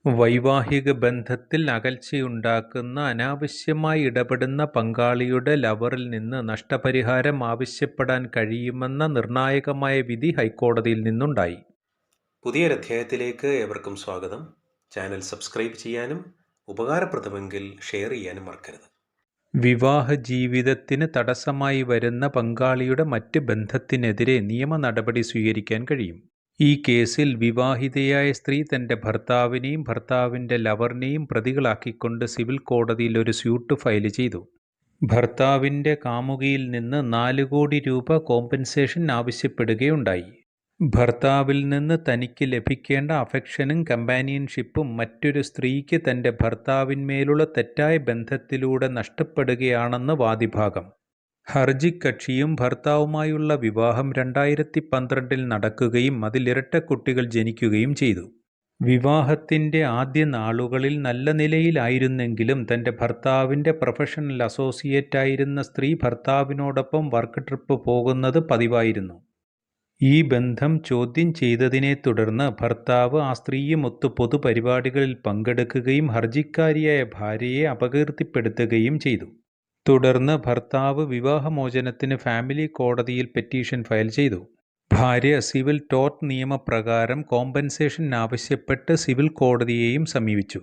വൈവാഹിക ബന്ധത്തിൽ അകൽച്ചയുണ്ടാക്കുന്ന, അനാവശ്യമായി ഇടപെടുന്ന പങ്കാളിയുടെ ലവറിൽ നിന്ന് നഷ്ടപരിഹാരം ആവശ്യപ്പെടാൻ കഴിയുമെന്ന നിർണായകമായ വിധി ഹൈക്കോടതിയിൽ നിന്നുണ്ടായി. പുതിയൊരധ്യായത്തിലേക്ക് ഏവർക്കും സ്വാഗതം. ചാനൽ സബ്സ്ക്രൈബ് ചെയ്യാനും ഉപകാരപ്രദമെങ്കിൽ ഷെയർ ചെയ്യാനും മറക്കരുത്. വിവാഹ ജീവിതത്തിന് തടസ്സമായി വരുന്ന പങ്കാളിയുടെ മറ്റ് ബന്ധത്തിനെതിരെ നിയമ നടപടി സ്വീകരിക്കാൻ കഴിയും. ഈ കേസിൽ വിവാഹിതയായ സ്ത്രീ തന്റെ ഭർത്താവിനെയും ഭർത്താവിന്റെ ലവറിനെയും പ്രതികളാക്കിക്കൊണ്ട് സിവിൽ കോടതിയിൽ ഒരു സ്യൂട്ട് ഫയൽ ചെയ്തു. ഭർത്താവിന്റെ കാമുകിയിൽ നിന്ന് 4 കോടി രൂപ കോമ്പൻസേഷൻ ആവശ്യപ്പെടുകയുണ്ടായി. ഭർത്താവിൽ നിന്ന് തനിക്ക് ലഭിക്കേണ്ട അഫെക്ഷനും കമ്പാനിയൻഷിപ്പും മറ്റൊരു സ്ത്രീക്ക് തന്റെ ഭർത്താവിന്മേലുള്ള തെറ്റായ ബന്ധത്തിലൂടെ നഷ്ടപ്പെടുകയാണെന്ന് വാദിഭാഗം. ഹർജിക്കക്ഷിയും ഭർത്താവുമായുള്ള വിവാഹം 2012 നടക്കുകയും അതിൽ ഇരട്ടക്കുട്ടികൾ ജനിക്കുകയും ചെയ്തു. വിവാഹത്തിന്റെ ആദ്യ നാളുകളിൽ നല്ല നിലയിലായിരുന്നെങ്കിലും തന്റെ ഭർത്താവിന്റെ പ്രൊഫഷണൽ അസോസിയേറ്റായിരുന്ന സ്ത്രീ ഭർത്താവിനോടൊപ്പം വർക്ക് ട്രിപ്പ് പോകുന്നത് പതിവായിരുന്നു. ഈ ബന്ധം ചോദ്യം ചെയ്തതിനെ തുടർന്ന് ഭർത്താവ് ആ സ്ത്രീയുമൊത്ത് പൊതുപരിപാടികളിൽ പങ്കെടുക്കുകയും ഹർജിക്കാരിയായ ഭാര്യയെ അപകീർത്തിപ്പെടുത്തുകയും ചെയ്തു. തുടർന്ന് ഭർത്താവ് വിവാഹമോചനത്തിന് ഫാമിലി കോടതിയിൽ പെറ്റീഷൻ ഫയൽ ചെയ്തു. ഭാര്യ സിവിൽ ടോർട്ട് നിയമപ്രകാരം കോമ്പൻസേഷൻ ആവശ്യപ്പെട്ട് സിവിൽ കോടതിയെയും സമീപിച്ചു.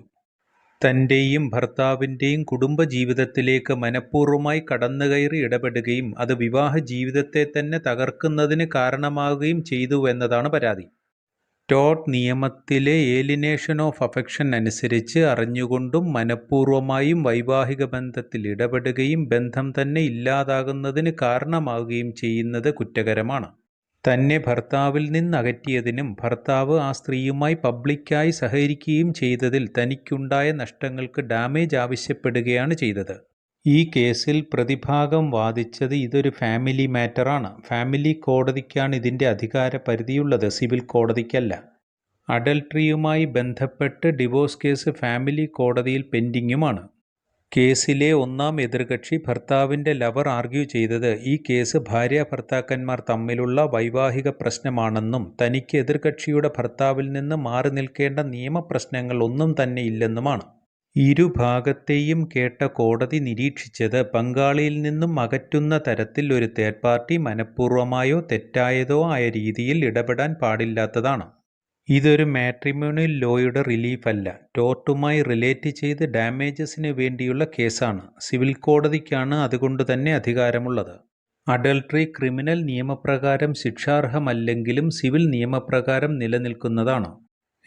തന്റെയും ഭർത്താവിന്റെയും കുടുംബജീവിതത്തിലേക്ക് മനഃപൂർവ്വമായി കടന്നുകയറി ഇടപെടുകയും അത് വിവാഹ ജീവിതത്തെ തന്നെ തകർക്കുന്നതിന് കാരണമാവുകയും ചെയ്തുവെന്നതാണ് പരാതി. ടോർട്ട് നിയമത്തിലെ ഏലിനേഷൻ ഓഫ് അഫെക്ഷൻ അനുസരിച്ച് അറിഞ്ഞുകൊണ്ടും മനഃപൂർവ്വമായും വൈവാഹിക ബന്ധത്തിൽ ഇടപെടുകയും ബന്ധം തന്നെ ഇല്ലാതാകുന്നതിന് കാരണമാവുകയും ചെയ്യുന്നത് കുറ്റകരമാണ്. തന്നെ ഭർത്താവിൽ നിന്ന് അകറ്റിയതിനും ഭർത്താവ് ആ സ്ത്രീയുമായി പബ്ലിക്കായി സഹകരിക്കുകയും ചെയ്തതിൽ തനിക്കുണ്ടായ നഷ്ടങ്ങൾക്ക് ഡാമേജ് ആവശ്യപ്പെടുകയാണ് ചെയ്തത്. ഈ കേസിൽ പ്രതിഭാഗം വാദിച്ചത് ഇതൊരു ഫാമിലി മാറ്ററാണ്. ഫാമിലി കോടതിക്കാണ് ഇതിൻ്റെ അധികാര പരിധിയുള്ളത്, സിവിൽ കോടതിക്കല്ല. അഡൾട്ടറിയുമായി ബന്ധപ്പെട്ട് ഡിവോഴ്സ് കേസ് ഫാമിലി കോടതിയിൽ പെൻഡിങ്ങുമാണ്. കേസിലെ ഒന്നാം എതിർകക്ഷി ഭർത്താവിൻ്റെ ലവർ ആർഗ്യൂ ചെയ്തത് ഈ കേസ് ഭാര്യാഭർത്താക്കന്മാർ തമ്മിലുള്ള വൈവാഹിക പ്രശ്നമാണെന്നും തനിക്ക് എതിർകക്ഷിയുടെ ഭർത്താവിൽ നിന്ന് മാറി നിൽക്കേണ്ട നിയമപ്രശ്നങ്ങൾ ഒന്നും തന്നെ ഇല്ലെന്നുമാണ്. ഇരുഭാഗത്തെയും കേട്ട കോടതി നിരീക്ഷിച്ചത് പങ്കാളിയിൽ നിന്നും അകറ്റുന്ന തരത്തിൽ ഒരു തേർഡ് പാർട്ടി മനഃപൂർവ്വമായോ തെറ്റായതോ ആയ രീതിയിൽ ഇടപെടാൻ പാടില്ലാത്തതാണ്. ഇതൊരു മാട്രിമോണിയൽ ലോയുടെ റിലീഫ് അല്ല, ടോർട്ടുമായി റിലേറ്റ് ചെയ്ത് ഡാമേജസിന് വേണ്ടിയുള്ള കേസാണ്. സിവിൽ കോടതിക്കാണ് അതുകൊണ്ട് തന്നെ അധികാരമുള്ളത്. അഡൾട്ടറി ക്രിമിനൽ നിയമപ്രകാരം ശിക്ഷാർഹമല്ലെങ്കിലും സിവിൽ നിയമപ്രകാരം നിലനിൽക്കുന്നതാണ്.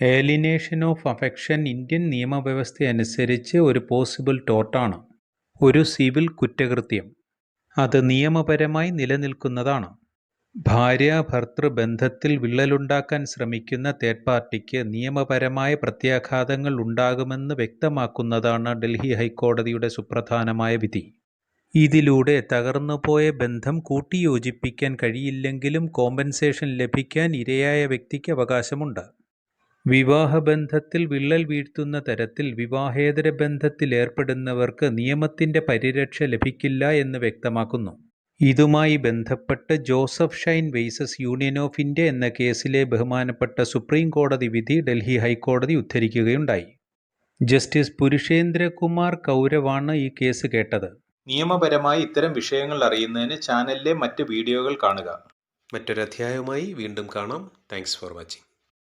ഏലിനേഷൻ ഓഫ് അഫെക്ഷൻ ഇന്ത്യൻ നിയമവ്യവസ്ഥയനുസരിച്ച് ഒരു പോസിബിൾ ടോർട്ടാണ്, ഒരു സിവിൽ കുറ്റകൃത്യം. അത് നിയമപരമായി നിലനിൽക്കുന്നതാണ്. ഭാര്യ-ഭർതൃ ബന്ധത്തിൽ വിള്ളലുണ്ടാക്കാൻ ശ്രമിക്കുന്ന തേർഡ് പാർട്ടിക്ക് നിയമപരമായ പ്രത്യാഘാതങ്ങൾ ഉണ്ടാകുമെന്ന് വ്യക്തമാക്കുന്നതാണ് ഡൽഹി ഹൈക്കോടതിയുടെ സുപ്രധാനമായ വിധി. ഇതിലൂടെ തകർന്നുപോയ ബന്ധം കൂട്ടിയോജിപ്പിക്കാൻ കഴിയില്ലെങ്കിലും കോമ്പൻസേഷൻ ലഭിക്കാൻ ഇരയായ വ്യക്തിക്ക് അവകാശമുണ്ട്. വിവാഹബന്ധത്തിൽ വിള്ളൽ വീഴ്ത്തുന്ന തരത്തിൽ വിവാഹേതര ബന്ധത്തിൽ ഏർപ്പെടുന്നവർക്ക് നിയമത്തിന്റെ പരിരക്ഷ ലഭിക്കില്ല എന്ന് വ്യക്തമാക്കുന്നു. ഇതുമായി ബന്ധപ്പെട്ട് Joseph Shine versus union of India എന്ന കേസിലെ ബഹുമാനപ്പെട്ട സുപ്രീം കോടതി വിധി ഡൽഹി ഹൈക്കോടതി ഉദ്ധരിക്കുകയുണ്ടായി. ജസ്റ്റിസ് പുരുഷേന്ദ്രകുമാർ കൗരവാണ് ഈ കേസ് കേട്ടത്. നിയമപരമായി ഇത്തരം വിഷയങ്ങൾ അറിയുന്നതിന് ചാനലിലെ മറ്റ് വീഡിയോകൾ കാണുക. മറ്റൊരധ്യായവുമായി വീണ്ടും കാണാം. Thanks for watching.